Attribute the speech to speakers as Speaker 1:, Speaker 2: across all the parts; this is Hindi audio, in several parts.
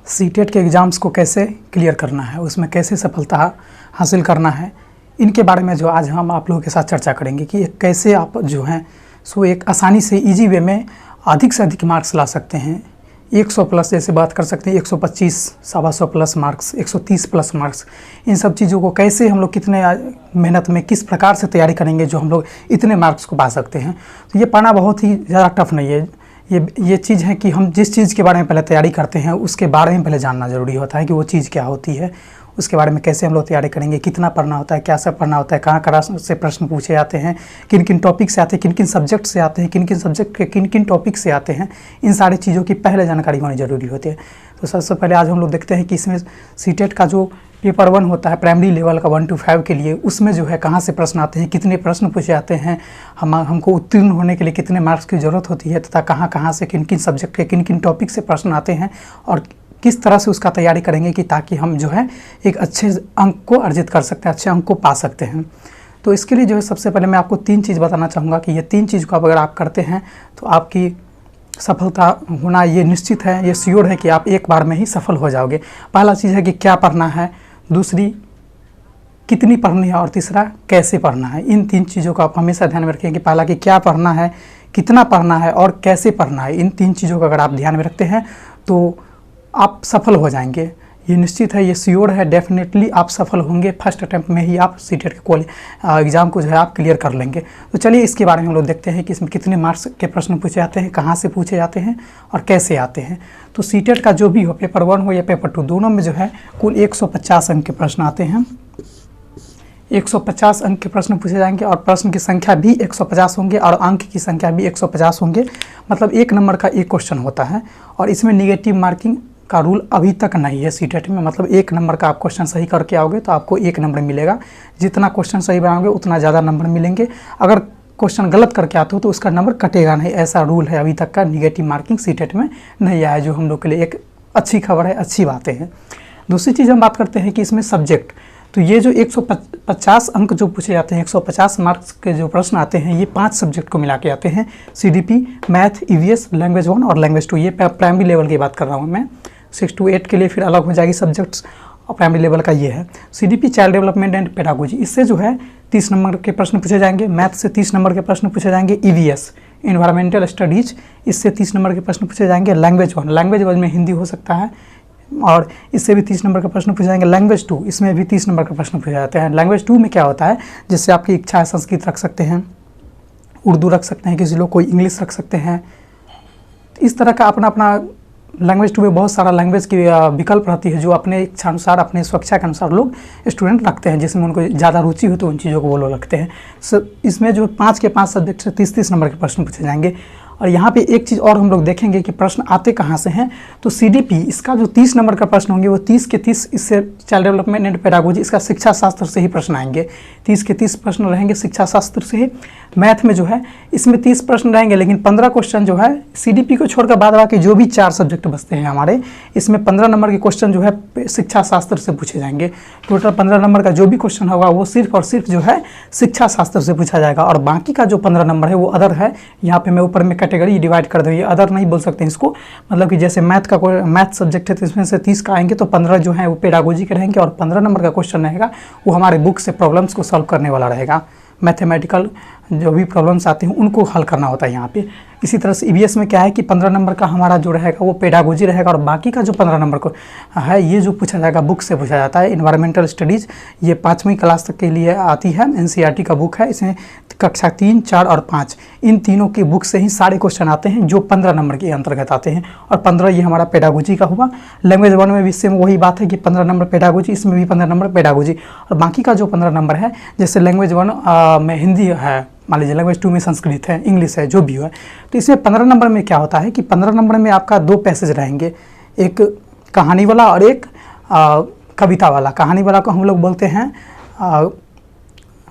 Speaker 1: सीटेट के एग्ज़ाम्स को कैसे क्लियर करना है, उसमें कैसे सफलता हासिल करना है, इनके बारे में जो आज हम आप लोगों के साथ चर्चा करेंगे कि कैसे आप जो हैं सो एक आसानी से इजी वे में अधिक से अधिक मार्क्स ला सकते हैं। 100 प्लस जैसे बात कर सकते हैं, 125, 125 प्लस मार्क्स, 130 प्लस मार्क्स, इन सब चीज़ों को कैसे हम लोग कितने मेहनत में किस प्रकार से तैयारी करेंगे जो हम लोग इतने मार्क्स को पा सकते हैं। तो ये पाना बहुत ही ज़्यादा टफ नहीं है। ये चीज़ है कि हम जिस चीज़ के बारे में पहले तैयारी करते हैं उसके बारे में पहले जानना ज़रूरी होता है कि वो चीज़ क्या होती है, उसके बारे में कैसे हम लोग तैयारी करेंगे, कितना पढ़ना होता है, क्या सब पढ़ना होता है, कहाँ से प्रश्न पूछे जाते हैं, किन किन टॉपिक से आते हैं, किन किन सब्जेक्ट से आते हैं, किन किन सब्जेक्ट के किन किन टॉपिक से आते हैं, इन सारी चीज़ों की पहले जानकारी होनी ज़रूरी होती है। तो सबसे पहले आज हम लोग देखते हैं कि इसमें सीटेट का जो पेपर 1 होता है प्राइमरी लेवल का 1 to 5 के लिए, उसमें जो है कहाँ से प्रश्न आते हैं, कितने प्रश्न पूछे जाते हैं, हमको उत्तीर्ण होने के लिए कितने मार्क्स की ज़रूरत होती है, तथा कहाँ से किन किन सब्जेक्ट के किन किन टॉपिक से प्रश्न आते हैं और किस तरह से उसका तैयारी करेंगे कि ताकि हम जो है एक अच्छे अंक को अर्जित कर सकते हैं, अच्छे अंक को पा सकते हैं। तो इसके लिए जो है सबसे पहले मैं आपको 3 चीज़ बताना चाहूँगा कि ये 3 चीज़ को अगर आप करते हैं तो आपकी सफलता होना ये निश्चित है, ये श्योर है कि आप एक बार में ही सफल हो जाओगे। पहला चीज़ है कि क्या पढ़ना है, दूसरी कितनी पढ़नी है और तीसरा कैसे पढ़ना है। इन 3 चीज़ों को आप हमेशा ध्यान में रखें कि पहला कि क्या पढ़ना है, कितना पढ़ना है और कैसे पढ़ना है। इन 3 चीज़ों को अगर आप ध्यान में रखते हैं तो आप सफल हो जाएंगे, ये निश्चित है, ये श्योर है, डेफिनेटली आप सफल होंगे। फर्स्ट अटैम्प्ट में ही आप सीटेट के एग्ज़ाम को जो है आप क्लियर कर लेंगे। तो चलिए इसके बारे में हम लोग देखते हैं कि इसमें कितने मार्क्स के प्रश्न पूछे जाते हैं, कहाँ से पूछे जाते हैं और कैसे आते हैं। तो सीटेट का जो भी हो, पेपर 1 हो या पेपर 2, दोनों में जो है कुल 150 अंक के प्रश्न आते हैं। 150 अंक के प्रश्न पूछे जाएंगे और प्रश्न की संख्या भी 150 होंगे और अंक की संख्या भी 150 होंगे। मतलब 1 नंबर का एक क्वेश्चन होता है और इसमें निगेटिव मार्किंग का रूल अभी तक नहीं है सीटेट में। मतलब 1 नंबर का आप क्वेश्चन सही करके आओगे तो आपको 1 नंबर मिलेगा। जितना क्वेश्चन सही बनाओगे उतना ज़्यादा नंबर मिलेंगे। अगर क्वेश्चन गलत करके आते हो तो उसका नंबर कटेगा नहीं, ऐसा रूल है। अभी तक का निगेटिव मार्किंग सीटेट में नहीं आया, जो हम लोग के लिए एक अच्छी खबर है, अच्छी बातें हैं। दूसरी चीज़ हम बात करते हैं कि इसमें सब्जेक्ट, तो ये जो 150 अंक जो पूछे जाते हैं, 150 मार्क्स के जो प्रश्न आते हैं, ये 5 सब्जेक्ट को मिला के आते हैं। CDP, मैथ, EVS, लैंग्वेज 1 और लैंग्वेज 2। ये प्राइमरी लेवल की बात कर रहा हूँ मैं। 6 to 8 के लिए फिर अलग हो जाएगी सब्जेक्ट्स और प्राइमरी लेवल का ये है। CDP child development and pedagogy, इससे जो है 30 नंबर के प्रश्न पूछे जाएंगे। मैथ से 30 नंबर के प्रश्न पूछे जाएंगे। EVS इन्वायरमेंटल स्टडीज, इससे 30 नंबर के प्रश्न पूछे जाएंगे। लैंग्वेज 1, लैंग्वेज 1 में हिंदी हो सकता है और इससे भी 30 नंबर का प्रश्न पूछे जाएंगे। लैंग्वेज 2, इसमें भी 30 नंबर का प्रश्न पूछे जाते हैं। लैंग्वेज 2 में क्या होता है, जिससे आपकी इच्छा है संस्कृत रख सकते हैं, उर्दू रख सकते हैं, किसी लोग कोई इंग्लिश रख सकते हैं। इस तरह का अपना अपना लैंग्वेज 2 में बहुत सारा लैंग्वेज की विकल्प रहती है जो अपने इच्छा अनुसार, अपने स्वेच्छा के अनुसार लोग स्टूडेंट रखते हैं, जिसमें उनको ज़्यादा रुचि हो तो उन चीज़ों को वो लोग रखते हैं। इसमें जो 5 के 5 सब्जेक्ट से 30-30 नंबर के प्रश्न पूछे जाएंगे। और यहाँ पे एक चीज़ और हम लोग देखेंगे कि प्रश्न आते कहाँ से हैं। तो CDP, इसका जो 30 नंबर का प्रश्न होंगे वो 30 के 30 इससे चाइल्ड डेवलपमेंट एंड पेडागोजी, इसका शिक्षा शास्त्र से ही प्रश्न आएंगे। 30 के 30 प्रश्न रहेंगे शिक्षा शास्त्र से ही। मैथ में जो है इसमें 30 प्रश्न रहेंगे, लेकिन 15 क्वेश्चन जो है CDP को छोड़कर बाद बाकी जो भी 4 सब्जेक्ट बचते हैं हमारे, इसमें 15 नंबर के क्वेश्चन जो है शिक्षा शास्त्र से पूछे जाएंगे। टोटल 15 नंबर का जो भी क्वेश्चन होगा वो सिर्फ और सिर्फ जो है शिक्षा शास्त्र से पूछा जाएगा और बाकी का जो 15 नंबर है वो अदर है। यहाँ पे मैं ऊपर में कैटेगरी डिवाइड कर दूँ, ये अदर नहीं बोल सकते इसको। मतलब कि जैसे मैथ सब्जेक्ट है तो इसमें से 30 का आएंगे तो 15 जो है वो पेडागोजी के रहेंगे और 15 नंबर का क्वेश्चन रहेगा वो हमारे बुक से प्रॉब्लम्स को सॉल्व करने वाला रहेगा। मैथमेटिकल जो भी प्रॉब्लम्स आते हैं उनको हल करना होता है यहाँ पे। इसी तरह से EVS में क्या है कि 15 नंबर का हमारा जो रहेगा वो पेडागोजी रहेगा और बाकी का जो 15 नंबर को है ये जो पूछा जाएगा बुक से पूछा जाता है। इन्वायरमेंटल स्टडीज़, ये 5वीं क्लास तक के लिए आती है, NCERT का बुक है। इसमें कक्षा 3, 4 और 5 इन तीनों की बुक से ही सारे क्वेश्चन आते हैं जो 15 नंबर के अंतर्गत आते हैं और 15 ये हमारा पेडागोजी का हुआ। लैंग्वेज 1 में भी सेम वही बात है कि 15 नंबर पेडागोजी, इसमें भी 15 नंबर पेडागोजी और बाकी का जो 15 नंबर है, जैसे लैंग्वेज 1 में हिंदी है, मान लीजिए लैंग्वेज 2 में संस्कृत है, इंग्लिश है, जो भी है। तो इसमें 15 नंबर में क्या होता है कि 15 नंबर में आपका 2 पैसेज रहेंगे, एक कहानी वाला और एक कविता वाला। कहानी वाला को हम लोग बोलते हैं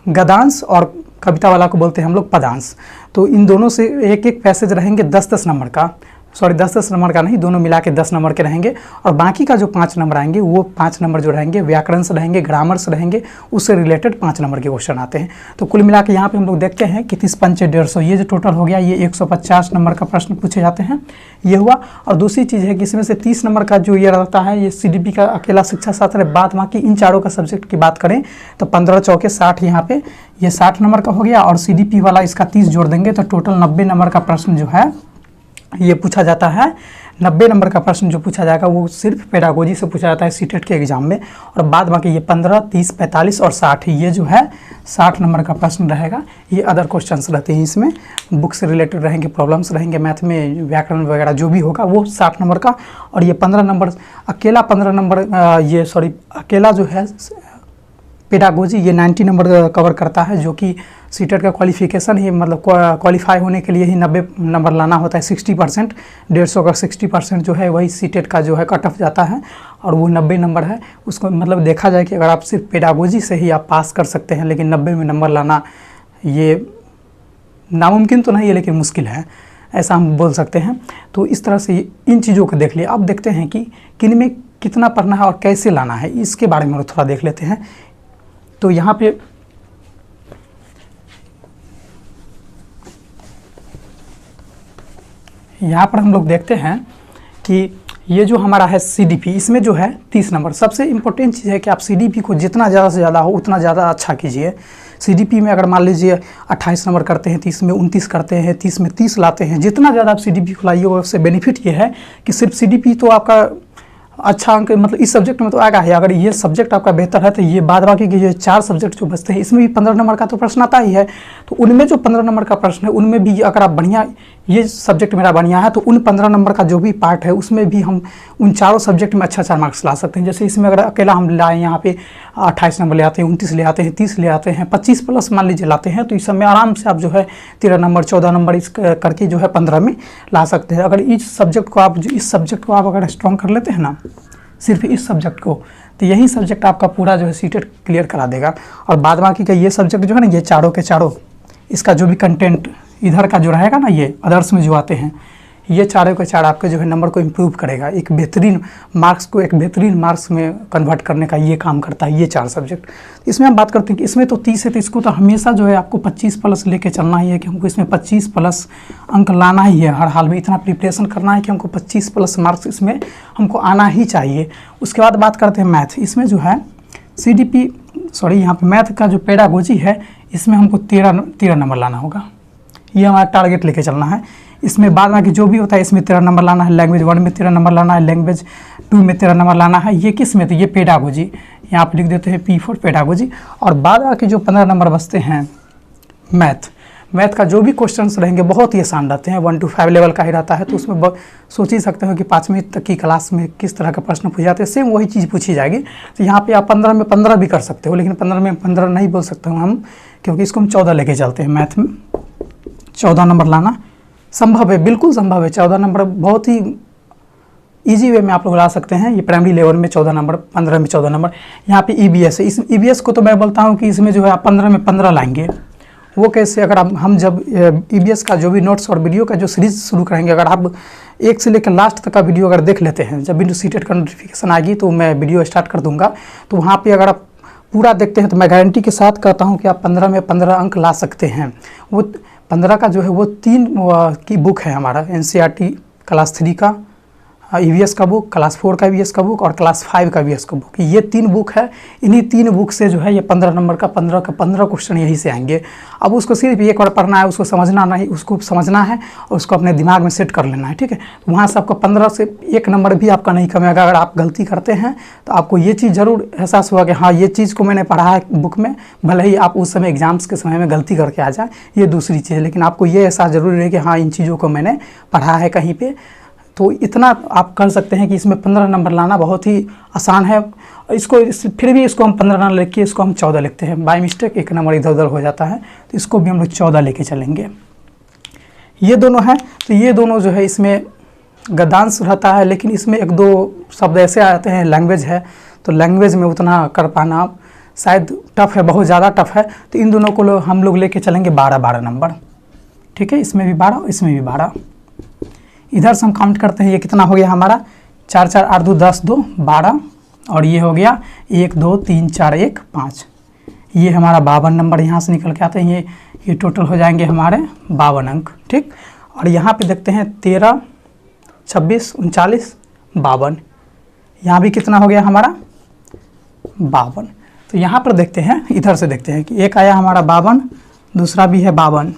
Speaker 1: गद्यांश और कविता वाला को बोलते हैं हम लोग पद्यांश। तो इन दोनों से एक एक पैसेज रहेंगे 10-10 नंबर का। सॉरी 10-10 नंबर का नहीं, दोनों मिला के 10 नंबर के रहेंगे। और बाकी का जो 5 नंबर आएंगे वो 5 नंबर जो रहेंगे व्याकरण से रहेंगे, ग्रामर से रहेंगे, उससे रिलेटेड 5 नंबर के क्वेश्चन आते हैं। तो कुल मिला के यहाँ पे हम लोग देखते हैं कि 30 पंचे 150, ये जो टोटल हो गया ये 150 नंबर का प्रश्न पूछे जाते हैं, ये हुआ। और दूसरी चीज़ है कि इसमें से 30 नंबर का जो ये रहता है ये CDP का अकेला शिक्षा शास्त्र है। बाद बाकी इन चारों का सब्जेक्ट की बात करें तो 15 चौके 60, यहाँ पे ये 60 नंबर का हो गया। और CDP वाला इसका 30 जोड़ देंगे तो टोटल 90 नंबर का प्रश्न जो है ये पूछा जाता है। 90 नंबर का प्रश्न जो पूछा जाएगा वो सिर्फ पेडागोजी से पूछा जाता है सीटेट के एग्जाम में। और बाद बाकी ये 15, 30, 45 और 60, ये जो है 60 नंबर का प्रश्न रहेगा। ये अदर क्वेश्चंस रहते हैं, इसमें बुक से रिलेटेड रहेंगे, प्रॉब्लम्स रहेंगे, मैथ में व्याकरण वगैरह जो भी होगा वो 60 नंबर का। और ये 15 नंबर अकेला 15 नंबर अकेला जो है पेडागोजी ये 90 नंबर कवर करता है, जो कि सीटेट का क्वालिफिकेशन ही मतलब क्वालिफाई होने के लिए ही 90 नंबर लाना होता है। 60%, 150 का 60% जो है वही सीटेट का जो है कट ऑफ जाता है और वो 90 नंबर है। उसको मतलब देखा जाए कि अगर आप सिर्फ पेडागोजी से ही आप पास कर सकते हैं, लेकिन 90 में नंबर लाना ये नामुमकिन तो नहीं है लेकिन मुश्किल है, ऐसा हम बोल सकते हैं। तो इस तरह से इन चीज़ों को देख लिए। अब देखते हैं कि किन में कितना पढ़ना है और कैसे लाना है, इसके बारे में थोड़ा देख लेते हैं। तो यहाँ पे हम लोग देखते हैं कि ये जो हमारा है CDP, इसमें जो है 30 नंबर। सबसे इम्पोर्टेंट चीज़ है कि आप CDP को जितना ज़्यादा से ज़्यादा हो उतना ज़्यादा अच्छा कीजिए। CDP में अगर मान लीजिए 28 नंबर करते हैं, 30 में 29 करते हैं, 30 में 30 लाते हैं, जितना ज़्यादा आप CDP को लाइए उससे बेनिफिट ये है कि सिर्फ CDP तो आपका अच्छा अंक मतलब इस सब्जेक्ट में तो आएगा है। अगर ये सब्जेक्ट आपका बेहतर है तो ये बाद बाकी के ये 4 सब्जेक्ट जो बचते हैं इसमें भी 15 नंबर का तो प्रश्न आता ही है। तो उनमें जो 15 नंबर का प्रश्न है उनमें भी अगर आप बढ़िया, ये सब्जेक्ट मेरा बढ़िया है तो उन 15 नंबर का जो भी पार्ट है उसमें भी हम उन चारों सब्जेक्ट में अच्छा मार्क्स ला सकते हैं। जैसे इसमें अगर अकेला हम लाएँ यहाँ पे 28 नंबर ले आते हैं, 29 ले आते हैं, 30 ले आते हैं, 25 प्लस मान लीजिए लाते हैं, तो इस समय आराम से आप जो है 13 नंबर 14 नंबर इस करके जो है 15 में ला सकते हैं। अगर इस सब्जेक्ट को आप अगर स्ट्रॉन्ग कर लेते हैं ना, सिर्फ इस सब्जेक्ट को, तो यही सब्जेक्ट आपका पूरा जो है सीटेट क्लियर करा देगा। और बाद बाकी का ये सब्जेक्ट जो है ना, ये चारों के चारों इसका जो भी कंटेंट इधर का जो रहेगा ना, ये अदर्स में जो आते हैं, ये चारों के चार आपके जो है नंबर को इम्प्रूव करेगा। एक बेहतरीन मार्क्स में कन्वर्ट करने का ये काम करता है ये 4 सब्जेक्ट। इसमें हम बात करते हैं कि इसमें तो 30 है तो इसको तो हमेशा जो है आपको 25 प्लस लेके चलना ही है कि हमको इसमें 25 प्लस अंक लाना ही है। हर हाल में इतना प्रिपरेशन करना है कि हमको 25 प्लस मार्क्स इसमें हमको आना ही चाहिए। उसके बाद बात करते हैं मैथ। इसमें जो है यहाँ पे मैथ का जो पेडागोजी है इसमें हमको 13 नंबर लाना होगा। ये हमारा टारगेट लेके चलना है। इसमें बाद में जो भी होता है इसमें 13 नंबर लाना है, लैंग्वेज 1 में 13 नंबर लाना है, लैंग्वेज 2 में 13 नंबर लाना है। ये किस में? तो ये पेडागोजी, यहाँ पे लिख देते हैं P फॉर पेडागोजी। और बाद बाकी जो 15 नंबर बचते हैं मैथ का जो भी क्वेश्चंस रहेंगे बहुत ही आसान रहते हैं, 1 to 5 लेवल का ही रहता है। तो उसमें सोच ही सकते हो कि 5वीं तक की क्लास में किस तरह का प्रश्न पूछे जाते हैं, सेम वही चीज़ पूछी जाएगी। तो यहाँ पे आप 15 में 15 भी कर सकते हो, लेकिन 15 में 15 नहीं बोल सकते हो हम, क्योंकि इसको हम 14 लेके चलते हैं। मैथ में 14 नंबर लाना संभव है, बिल्कुल संभव है। 14 नंबर बहुत ही इजी वे में आप लोग ला सकते हैं। ये प्राइमरी लेवल में 14 नंबर, 15 में 14 नंबर। यहाँ पे EBS है, इस EBS को तो मैं बोलता हूँ कि इसमें जो है आप 15 में 15 लाएंगे। वो कैसे? अगर हम जब EBS का जो भी नोट्स और वीडियो का जो सीरीज़ शुरू करेंगे, अगर आप 1 से लेकर लास्ट तक का वीडियो अगर देख लेते हैं, जब भी सीटेट का नोटिफिकेशन आएगी तो मैं वीडियो स्टार्ट कर दूँगा, तो वहाँ पर अगर आप पूरा देखते हैं तो मैं गारंटी के साथ कहता हूँ कि आप 15 में 15 अंक ला सकते हैं। वो 15 का जो है वो 3 की बुक है हमारा, NCERT क्लास 3 का EVS का बुक, क्लास 4 का EVS का बुक और क्लास 5 का EVS का बुक। ये 3 बुक है। इन्हीं 3 बुक से जो है ये 15 नंबर का 15 क्वेश्चन यहीं से आएंगे। अब उसको सिर्फ एक बार पढ़ना है, उसको समझना है और उसको अपने दिमाग में सेट कर लेना है, ठीक है। तो वहाँ से आपको 15 से 1 नंबर भी आपका नहीं कमेगा। अगर आप गलती करते हैं तो आपको ये चीज़ ज़रूर एहसास हुआ कि हाँ ये चीज़ को मैंने पढ़ा है बुक में, भले ही आप उस समय एग्जाम्स के समय में गलती करके आ जाए, ये दूसरी चीज़ है, लेकिन आपको ये एहसास ज़रूरी है कि हाँ इन चीज़ों को मैंने पढ़ा है कहीं पे। तो इतना आप कर सकते हैं कि इसमें 15 नंबर लाना बहुत ही आसान है। फिर भी इसको हम 15 ना लेके इसको हम 14 लिखते हैं, बाय मिस्टेक 1 नंबर इधर उधर हो जाता है, तो इसको भी हम लोग 14 लेके चलेंगे। ये दोनों हैं, तो ये दोनों जो है इसमें गद्यांश रहता है, लेकिन इसमें 1-2 शब्द ऐसे आते हैं, लैंग्वेज है, तो लैंग्वेज में उतना कर पाना शायद टफ़ है, बहुत ज़्यादा टफ़ है। तो इन दोनों को हम लोग लेके चलेंगे 12 नंबर, ठीक है। इसमें भी 12, इसमें भी 12। इधर से हम काउंट करते हैं, ये कितना हो गया हमारा 4 4 8 2 10 2 12 और ये हो गया 1 2 3 4 1 5। ये हमारा 52 नंबर यहाँ से निकल के आते हैं। ये टोटल हो जाएंगे हमारे 52 अंक, ठीक। और यहाँ पे देखते हैं 13 26 39 52, यहाँ भी कितना हो गया हमारा 52। तो यहाँ पर देखते हैं, इधर से देखते हैं कि एक आया हमारा 52, दूसरा भी है 52,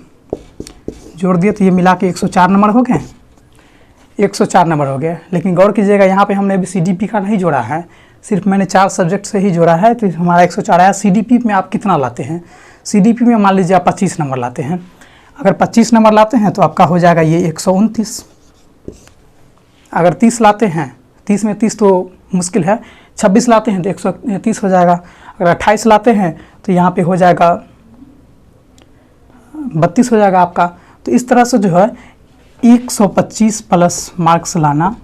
Speaker 1: जोड़ दिए तो ये मिला के 104 नंबर हो गए, 104 नंबर हो गया। लेकिन गौर कीजिएगा यहाँ पे हमने अभी CDP का नहीं जोड़ा है, सिर्फ मैंने 4 सब्जेक्ट से ही जोड़ा है, तो हमारा 104 आया। CDP में आप कितना लाते हैं? CDP में मान लीजिए आप 25 नंबर लाते हैं। अगर 25 नंबर लाते हैं तो आपका हो जाएगा ये 129। अगर 30 लाते हैं, 30 में 30 तो मुश्किल है, 26 लाते हैं तो 130 हो जाएगा। अगर 28 लाते हैं तो यहाँ पे हो जाएगा 32 हो जाएगा आपका। तो इस तरह से जो है 125 प्लस मार्क्स लाना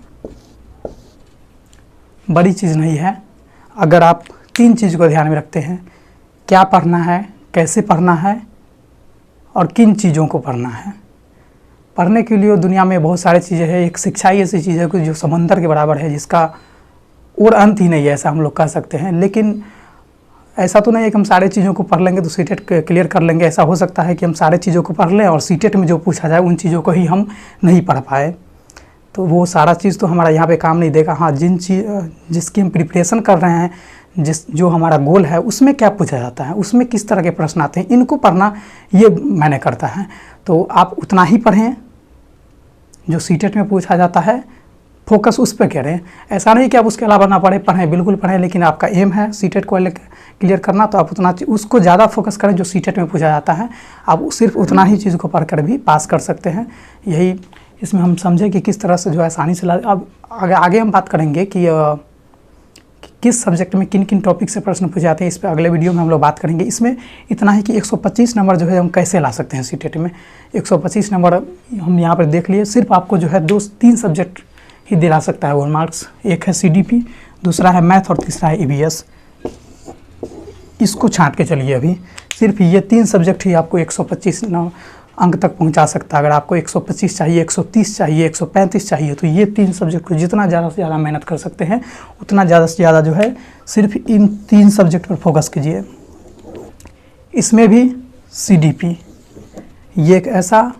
Speaker 1: बड़ी चीज़ नहीं है। अगर आप 3 चीज़ को ध्यान में रखते हैं, क्या पढ़ना है, कैसे पढ़ना है और किन चीज़ों को पढ़ना है। पढ़ने के लिए दुनिया में बहुत सारी चीज़ें हैं। एक शिक्षा ही ऐसी चीज़ है कि जो समंदर के बराबर है, जिसका और अंत ही नहीं है, ऐसा हम लोग कह सकते हैं। लेकिन ऐसा तो नहीं है कि हम सारे चीज़ों को पढ़ लेंगे तो सीटेट क्लियर कर लेंगे। ऐसा हो सकता है कि हम सारे चीज़ों को पढ़ लें और सीटेट में जो पूछा जाए उन चीज़ों को ही हम नहीं पढ़ पाए, तो वो सारा चीज़ तो हमारा यहाँ पे काम नहीं देगा। हाँ, जिसकी हम प्रिपरेशन कर रहे हैं, जो हमारा गोल है, उसमें क्या पूछा जाता है, उसमें किस तरह के प्रश्न आते हैं, इनको पढ़ना ये मैंने करता है। तो आप उतना ही पढ़ें जो सीटेट में पूछा जाता है, फोकस उस पर करें। ऐसा नहीं कि आप उसके अलावा ना पढ़ें, बिल्कुल पढ़ें, लेकिन आपका एम है सीटेट को क्लियर करना, तो आप उतना उसको ज़्यादा फोकस करें जो सीटेट में पूछा जाता है। आप सिर्फ उतना ही चीज़ को पढ़ कर भी पास कर सकते हैं। यही इसमें हम समझें कि किस तरह से जो है आसानी से अब आगे हम बात करेंगे कि किस सब्जेक्ट में किन किन टॉपिक से प्रश्न पूछे जाते हैं। इस पर अगले वीडियो में हम लोग बात करेंगे। इसमें इतना ही कि 125 नंबर जो है हम कैसे ला सकते हैं सीटेट में। 125 नंबर हम यहाँ पर देख लिए। सिर्फ आपको जो है 2-3 सब्जेक्ट ही दिला सकता है वो मार्क्स। एक है CDP, दूसरा है मैथ और तीसरा है EVS। इसको छांट के चलिए। अभी सिर्फ ये 3 सब्जेक्ट ही आपको 125 अंक तक पहुंचा सकता है। अगर आपको 125 चाहिए, 130 चाहिए, 135 चाहिए, तो ये 3 सब्जेक्ट को जितना ज़्यादा से ज़्यादा मेहनत कर सकते हैं, उतना ज़्यादा से ज़्यादा जो है सिर्फ इन 3 सब्जेक्ट पर फोकस कीजिए। इसमें भी CDP ये एक ऐसा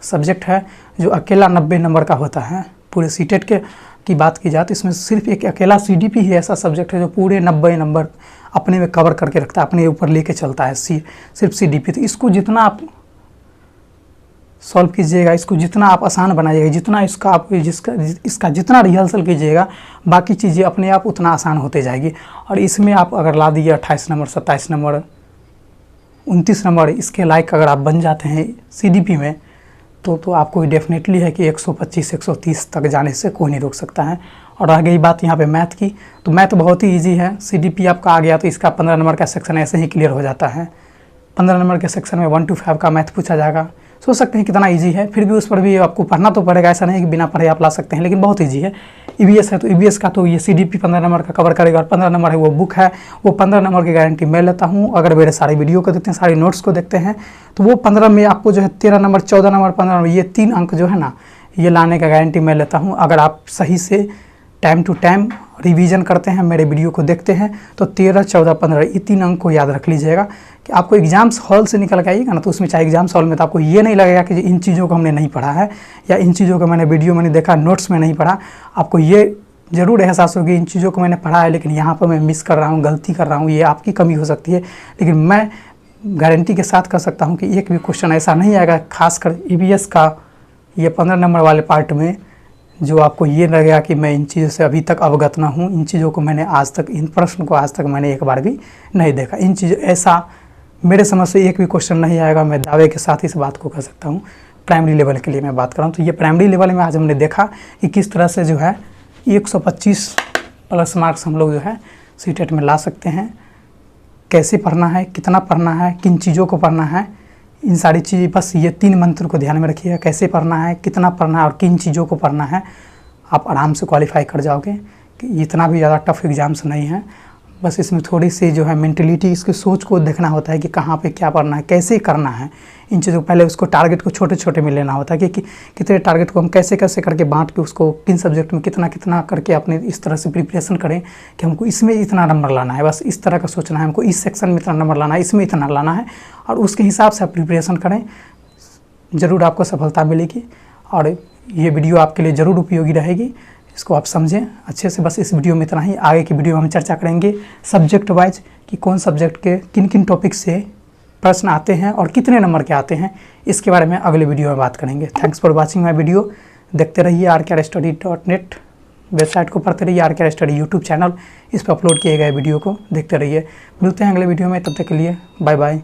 Speaker 1: सब्जेक्ट है जो अकेला 90 नंबर का होता है। पूरे सीटेट की बात की जाए तो इसमें सिर्फ एक अकेला CDP ही ऐसा सब्जेक्ट है जो पूरे 90 नंबर अपने में कवर करके रखता है, अपने ऊपर लेके चलता है सिर्फ CDP। तो इसको जितना आप सॉल्व कीजिएगा, इसको जितना आप आसान बनाइएगा, जितना इसका जितना रिहर्सल कीजिएगा, बाकी चीज़ें अपने आप उतना आसान होते जाएगी। और इसमें आप अगर ला दिए 28 नंबर, 27 नंबर, 29 नंबर, इसके लायक अगर आप बन जाते हैं CDP में, तो आपको डेफिनेटली है कि 125-130 तक जाने से कोई नहीं रोक सकता है। और आ गई बात यहाँ पे मैथ की, तो मैथ बहुत ही इजी है। CDP आपका आ गया तो इसका 15 नंबर का सेक्शन ऐसे ही क्लियर हो जाता है। 15 नंबर के सेक्शन में 1 to 5 का मैथ पूछा जाएगा। सोच सकते हैं कितना इजी है, फिर भी उस पर भी आपको पढ़ना तो पड़ेगा। ऐसा नहीं कि बिना पढ़े आप ला सकते हैं, लेकिन बहुत इजी है। EVS है तो EVS का तो ये CDP 15 नंबर का कवर करेगा, और 15 नंबर है वो बुक है, वो 15 नंबर की गारंटी मैं लेता हूँ। अगर मेरे सारे वीडियो को देखते हैं, सारे नोट्स को देखते हैं, तो वो 15 में आपको जो है 13 नंबर, 14 नंबर, 15 नंबर, ये 3 अंक जो है ना, ये लाने का गारंटी मैं लेता हूँ। अगर आप सही से टाइम टू टाइम रिवीजन करते हैं, मेरे वीडियो को देखते हैं, तो 13, 14, 15 ये 3 अंक को याद रख लीजिएगा। कि आपको एग्जाम्स हॉल से निकल के आइएगा ना, तो उसमें चाहे एग्जाम्स हॉल में तो आपको ये नहीं लगेगा कि इन चीज़ों को हमने नहीं पढ़ा है, या इन चीज़ों को मैंने वीडियो में नहीं देखा, नोट्स में नहीं पढ़ा। आपको ये ज़रूर एहसास होगी इन चीज़ों को मैंने पढ़ा है, लेकिन यहाँ पर मैं मिस कर रहा हूँ, गलती कर रहा हूँ, ये आपकी कमी हो सकती है। लेकिन मैं गारंटी के साथ कर सकता हूँ कि एक भी क्वेश्चन ऐसा नहीं आएगा, खासकर EVS का ये 15 नंबर वाले पार्ट में, जो आपको ये लगेगा कि मैं इन चीज़ों से अभी तक अवगत ना हूँ, इन चीज़ों को मैंने आज तक, इन प्रश्न को आज तक मैंने एक बार भी नहीं देखा। इन चीज़ों ऐसा मेरे समझ से एक भी क्वेश्चन नहीं आएगा। मैं दावे के साथ इस बात को कह सकता हूँ। प्राइमरी लेवल के लिए मैं बात कर रहा हूँ, तो ये प्राइमरी लेवल में आज हमने देखा कि किस तरह से जो है 125 प्लस मार्क्स हम लोग जो है सीटेट में ला सकते हैं। कैसे पढ़ना है, कितना पढ़ना है, किन चीज़ों को पढ़ना है, इन सारी चीज़ें, बस ये 3 मंत्र को ध्यान में रखिएगा। कैसे पढ़ना है, कितना पढ़ना है और किन चीज़ों को पढ़ना है, आप आराम से क्वालिफाई कर जाओगे। कि इतना भी ज़्यादा टफ एग्ज़ाम्स नहीं है। बस इसमें थोड़ी सी जो है मेंटलिटी, इसकी सोच को देखना होता है कि कहाँ पे क्या पढ़ना है, कैसे करना है। इन चीज़ों को पहले उसको टारगेट को छोटे छोटे में लेना होता है कि कितने टारगेट को हम कैसे कैसे करके बांट के उसको किन सब्जेक्ट में कितना कितना करके अपने इस तरह से प्रिपरेशन करें कि हमको इसमें इतना नंबर लाना है। बस इस तरह का सोचना है, हमको इस सेक्शन में इतना नंबर लाना है, इसमें इतना लाना है, और उसके हिसाब से आप प्रिपरेशन करें। ज़रूर आपको सफलता मिलेगी और ये वीडियो आपके लिए ज़रूर उपयोगी रहेगी। इसको आप समझें अच्छे से। बस इस वीडियो में इतना ही। आगे की वीडियो में हम चर्चा करेंगे सब्जेक्ट वाइज कि कौन सब्जेक्ट के किन किन टॉपिक से प्रश्न आते हैं और कितने नंबर के आते हैं, इसके बारे में अगले वीडियो में बात करेंगे। Thanks for watching my video. देखते रहिए rkrstudy.net वेबसाइट को, पढ़ते रहिए RK स्टडी यूट्यूब चैनल, इस पर अपलोड किए गए वीडियो को देखते रहिए। मिलते हैं अगले वीडियो में, तब तक के लिए बाय बाय।